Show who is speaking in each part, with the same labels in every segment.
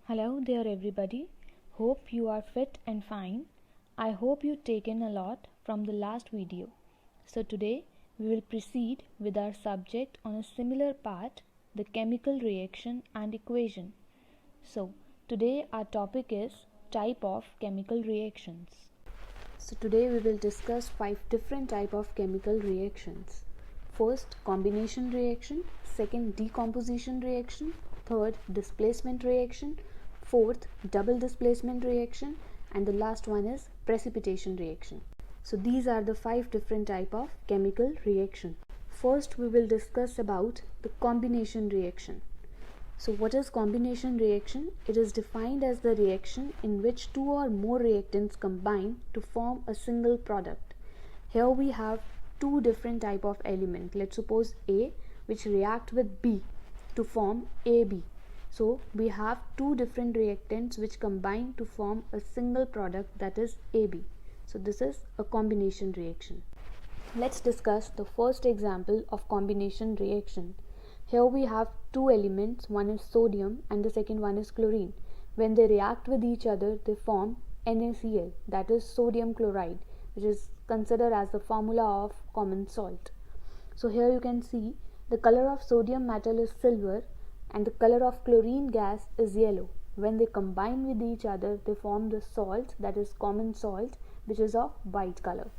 Speaker 1: Hello there, everybody. Hope you are fit and fine. I hope you taken a lot from the last video. So today we will proceed with our subject on a similar part, the chemical reaction and equation. So today our topic is type of chemical reactions. So today we will discuss 5 different type of chemical reactions. First, combination reaction. Second, decomposition reaction. Third, displacement reaction. Fourth, double displacement reaction. And the last one is precipitation reaction. So these are the 5 different type of chemical reaction. First, we will discuss about the combination reaction. So what is combination reaction? It is defined as the reaction in which two or more reactants combine to form a single product. Here we have two different type of element. Let's suppose A which react with B to form AB. So we have two different reactants which combine to form a single product, that is AB. So this is a combination reaction. Let's discuss the first example of combination reaction. Here we have two elements, one is sodium and the second one is chlorine. When they react with each other, they form NaCl, that is sodium chloride, which is considered as the formula of common salt. So here you can see the color of sodium metal is silver and the color of chlorine gas is yellow. When they combine with each other, they form the salt, that is common salt, which is of white color.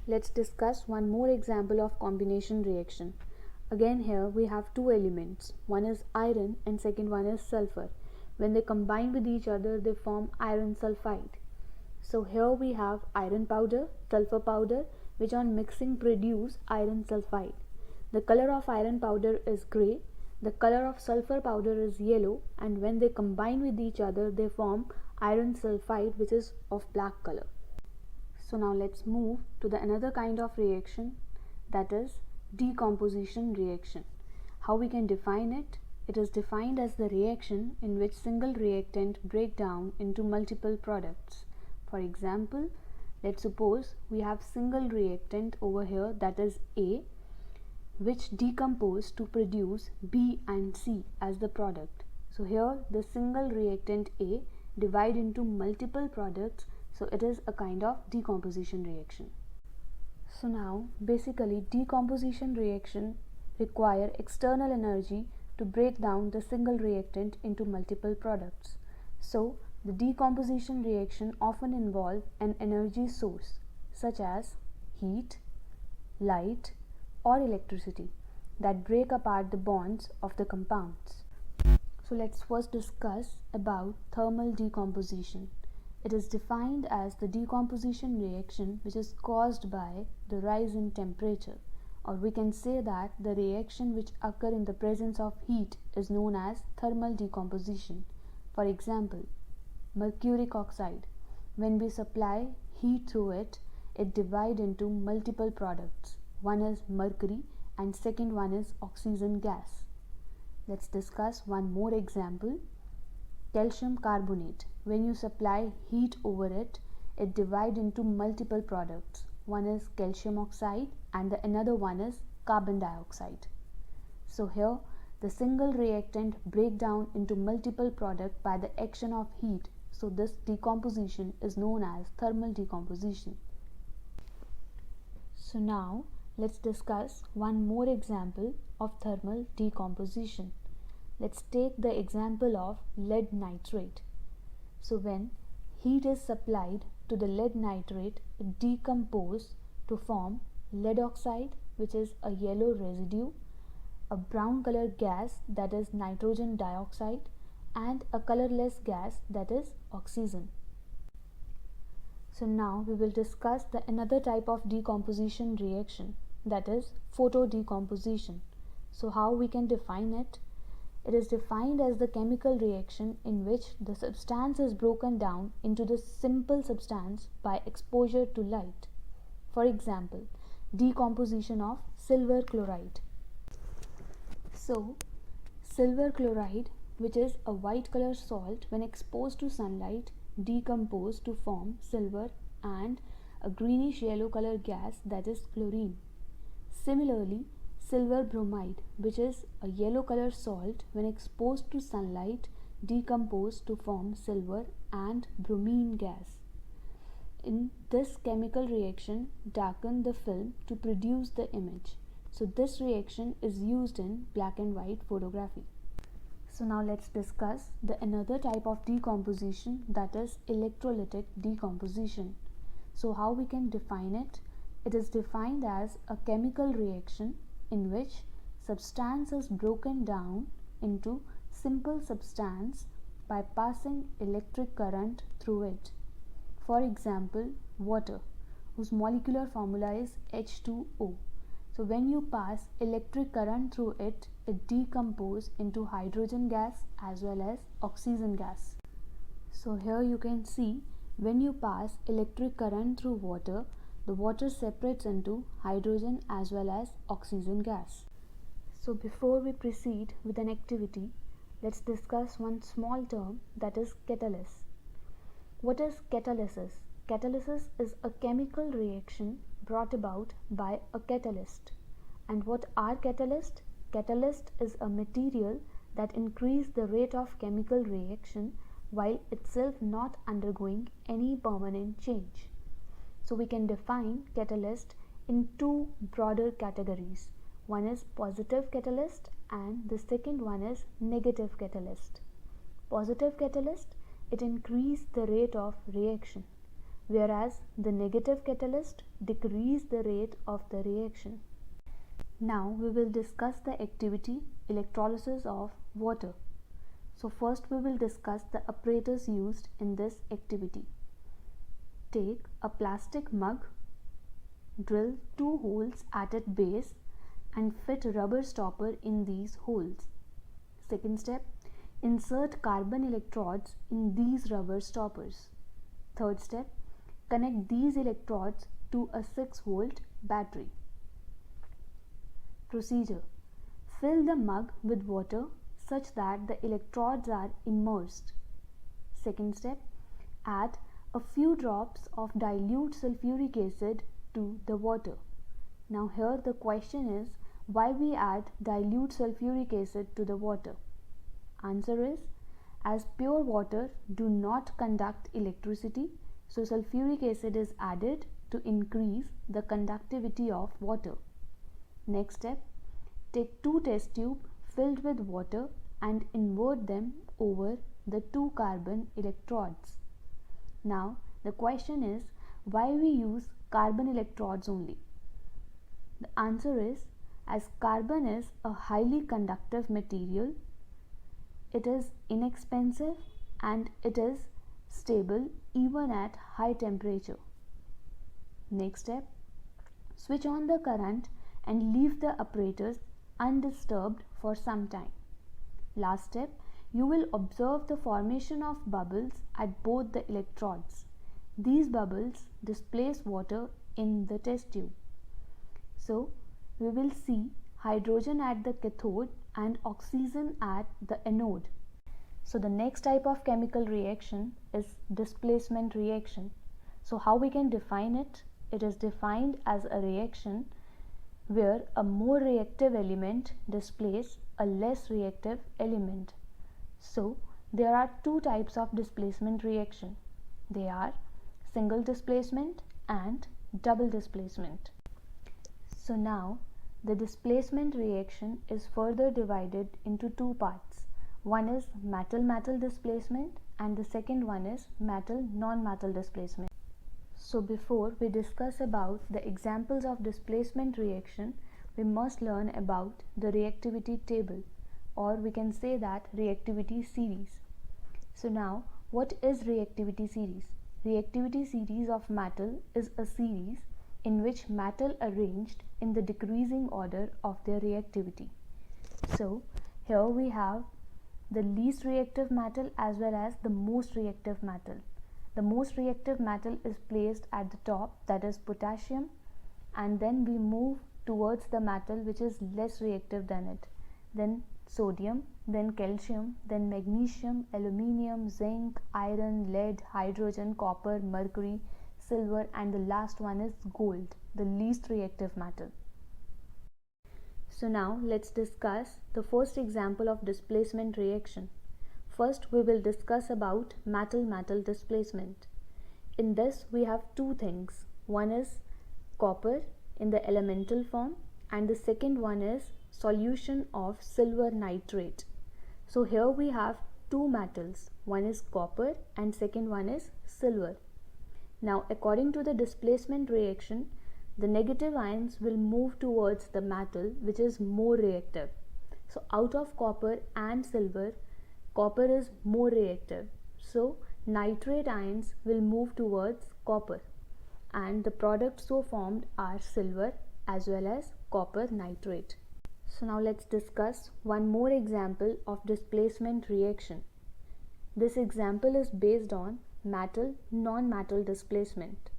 Speaker 1: Let's discuss one more example of combination reaction. Again here we have two elements, one is iron and second one is sulfur. When they combine with each other, they form iron sulfide. So here we have iron powder, sulfur powder, which on mixing produce iron sulfide. The color of iron powder is grey, the color of sulfur powder is yellow, and when they combine with each other, they form iron sulfide, which is of black color. So now let's move to the another kind of reaction, that is decomposition reaction. How we can define it? It is defined as the reaction in which single reactant break down into multiple products. For example, let's suppose we have single reactant over here, that is A, which decompose to produce B and C as the product. So here the single reactant A divide into multiple products, so it is a kind of decomposition reaction. So now basically decomposition reaction require external energy to break down the single reactant into multiple products. So the decomposition reaction often involve an energy source such as heat, light or electricity that break apart the bonds of the compounds. So let's first discuss about thermal decomposition. It is defined as the decomposition reaction which is caused by the rise in temperature, or we can say that the reaction which occur in the presence of heat is known as thermal decomposition. For example, mercuric oxide, when we supply heat through it, it divide into multiple products. One is mercury and second one is oxygen gas. Let's discuss one more example. Calcium carbonate, when you supply heat over it, it divides into multiple products. One is calcium oxide and the another one is carbon dioxide. So here the single reactant break down into multiple products by the action of heat. So this decomposition is known as thermal decomposition. So now let's discuss one more example of thermal decomposition. Let's take the example of lead nitrate. So when heat is supplied to the lead nitrate, it decomposes to form lead oxide, which is a yellow residue, a brown color gas, that is nitrogen dioxide, and a colorless gas, that is oxygen. So now we will discuss the another type of decomposition reaction, that is photodecomposition. So how we can define it? It is defined as the chemical reaction in which the substance is broken down into the simple substance by exposure to light. For example, decomposition of silver chloride. So, silver chloride, which is a white color salt, when exposed to sunlight, decompose to form silver and a greenish yellow color gas, that is chlorine. Similarly, silver bromide, which is a yellow color salt, when exposed to sunlight, decompose to form silver and bromine gas. In this chemical reaction, darken the film to produce the image. So this reaction is used in black and white photography. So now let's discuss another type of decomposition, that is electrolytic decomposition. So how we can define it? It is defined as a chemical reaction in which substance is broken down into simple substance by passing electric current through it. For example, water, whose molecular formula is H2O. So when you pass electric current through it, it decomposes into hydrogen gas as well as oxygen gas. So here you can see, when you pass electric current through water, the water separates into hydrogen as well as oxygen gas. So before we proceed with an activity, let's discuss one small term, that is catalyst. What is catalysis? Catalysis is a chemical reaction brought about by a catalyst. And what are catalysts? Catalyst is a material that increases the rate of chemical reaction while itself not undergoing any permanent change. So we can define catalyst in two broader categories. One is positive catalyst and the second one is negative catalyst. Positive catalyst, it increases the rate of reaction, whereas the negative catalyst decreases the rate of the reaction. Now we will discuss the activity electrolysis of water. So first we will discuss the apparatus used in this activity. Take a plastic mug, drill 2 holes at its base and fit rubber stopper in these holes. Second step, insert carbon electrodes in these rubber stoppers. Third step, connect these electrodes to a 6-volt battery. Procedure: fill the mug with water such that the electrodes are immersed. Second step, add a few drops of dilute sulfuric acid to the water. Now here the question is, why we add dilute sulfuric acid to the water? Answer is, as pure water do not conduct electricity, so sulfuric acid is added to increase the conductivity of water. Next step, take 2 test tubes filled with water and invert them over the 2 carbon electrodes. Now the question is, why we use carbon electrodes only? The answer is, as carbon is a highly conductive material, it is inexpensive and it is stable even at high temperature. Next step, switch on the current and leave the apparatus undisturbed for some time. Last step, you will observe the formation of bubbles at both the electrodes. These bubbles displace water in the test tube. So we will see hydrogen at the cathode and oxygen at the anode. So the next type of chemical reaction is displacement reaction. So how we can define it? It is defined as a reaction where a more reactive element displaces a less reactive element. So there are 2 types of displacement reaction. They are single displacement and double displacement. So now the displacement reaction is further divided into 2 parts. One is metal-metal displacement and the second one is metal-non-metal displacement. So before we discuss about the examples of displacement reaction, we must learn about the reactivity table, or we can say that reactivity series. So now, what is reactivity series? Reactivity series of metal is a series in which metal arranged in the decreasing order of their reactivity. So here we have the least reactive metal as well as the most reactive metal. The most reactive metal is placed at the top, that is potassium, and then we move towards the metal which is less reactive than it. Then sodium, then calcium, then magnesium, aluminium, zinc, iron, lead, hydrogen, copper, mercury, silver, and the last one is gold, the least reactive metal. So now let's discuss the first example of displacement reaction. First, we will discuss about metal-metal displacement. In this, we have two things. One is copper in the elemental form, and the second one is solution of silver nitrate. So here we have two metals. One is copper and second one is silver. Now, according to the displacement reaction, the negative ions will move towards the metal which is more reactive. So out of copper and silver, copper is more reactive. So nitrate ions will move towards copper, and the products so formed are silver as well as copper nitrate. So now let's discuss one more example of displacement reaction. This example is based on metal non-metal displacement.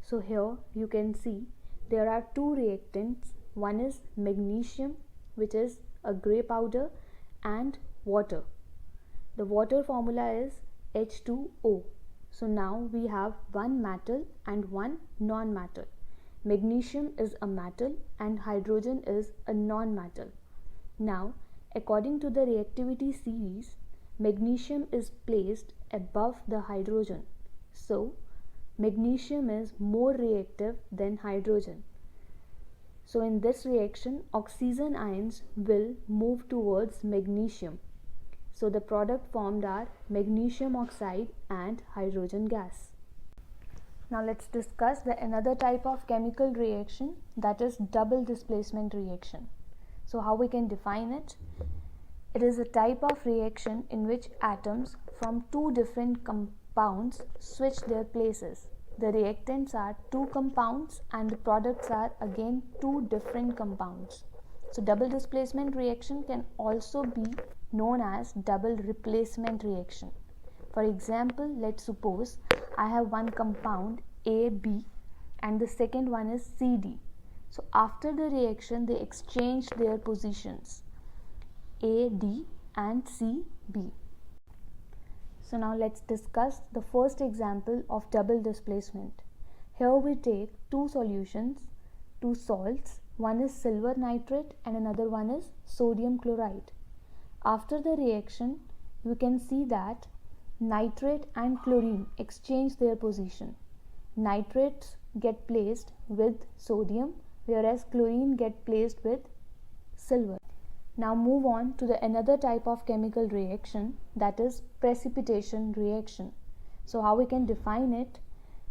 Speaker 1: So here you can see there are two reactants. One is magnesium, which is a grey powder, and water. The water formula is H2O. So now we have one metal and one non-metal. Magnesium is a metal and hydrogen is a non-metal. Now, according to the reactivity series, magnesium is placed above the hydrogen. So, magnesium is more reactive than hydrogen. So, in this reaction, oxygen ions will move towards magnesium. So, the product formed are magnesium oxide and hydrogen gas. Now let's discuss another type of chemical reaction, that is double displacement reaction. So how we can define it? It is a type of reaction in which atoms from two different compounds switch their places. The reactants are two compounds and the products are again two different compounds. So double displacement reaction can also be known as double replacement reaction. For example, let's suppose I have one compound AB and the second one is CD. So after the reaction, they exchange their positions, AD and CB. So now let's discuss the first example of double displacement. Here we take two solutions, two salts. One is silver nitrate and another one is sodium chloride. After the reaction, you can see that nitrate and chlorine exchange their position. Nitrates get placed with sodium, whereas chlorine get placed with silver. Now move on to another type of chemical reaction, that is precipitation reaction. So how we can define it?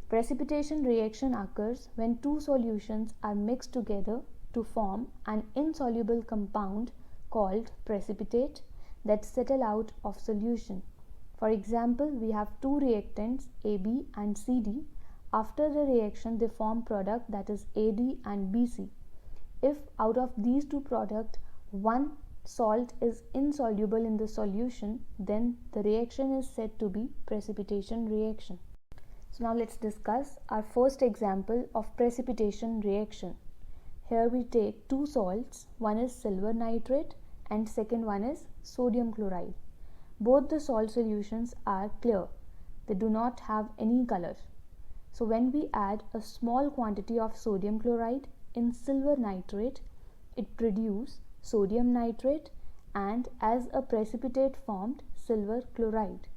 Speaker 1: Precipitation reaction occurs when two solutions are mixed together to form an insoluble compound called precipitate that settle out of solution. For example, we have two reactants AB and CD. After the reaction, they form product that is AD and BC. If out of these two products, one salt is insoluble in the solution, then the reaction is said to be precipitation reaction. So now let's discuss our first example of precipitation reaction. Here we take two salts, one is silver nitrate and second one is sodium chloride. Both the salt solutions are clear. They do not have any color. So when we add a small quantity of sodium chloride in silver nitrate, it produces sodium nitrate and as a precipitate formed silver chloride.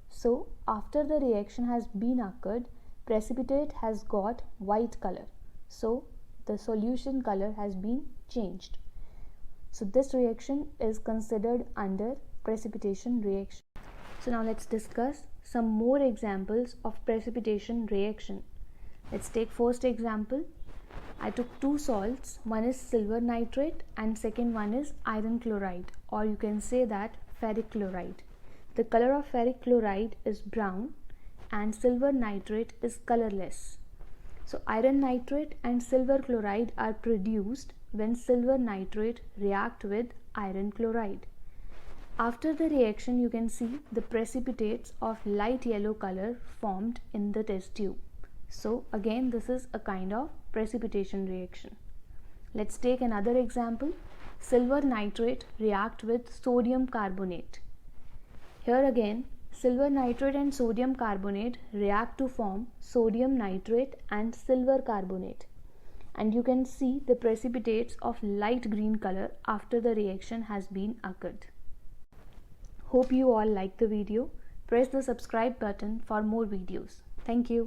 Speaker 1: So after the reaction has been occurred, precipitate has got white color. So the solution color has been changed. So this reaction is considered under precipitation reaction. So now let's discuss some more examples of precipitation reaction. Let's take first example. I took two salts, one is silver nitrate and second one is iron chloride, or you can say that ferric chloride. The color of ferric chloride is brown and silver nitrate is colorless. So iron nitrate and silver chloride are produced when silver nitrate react with iron chloride. After the reaction, you can see the precipitates of light yellow color formed in the test tube. So again, this is a kind of precipitation reaction. Let's take another example. Silver nitrate react with sodium carbonate. Here again, silver nitrate and sodium carbonate react to form sodium nitrate and silver carbonate. And you can see the precipitates of light green color after the reaction has been occurred. Hope you all like the video. Press the subscribe button for more videos. Thank you.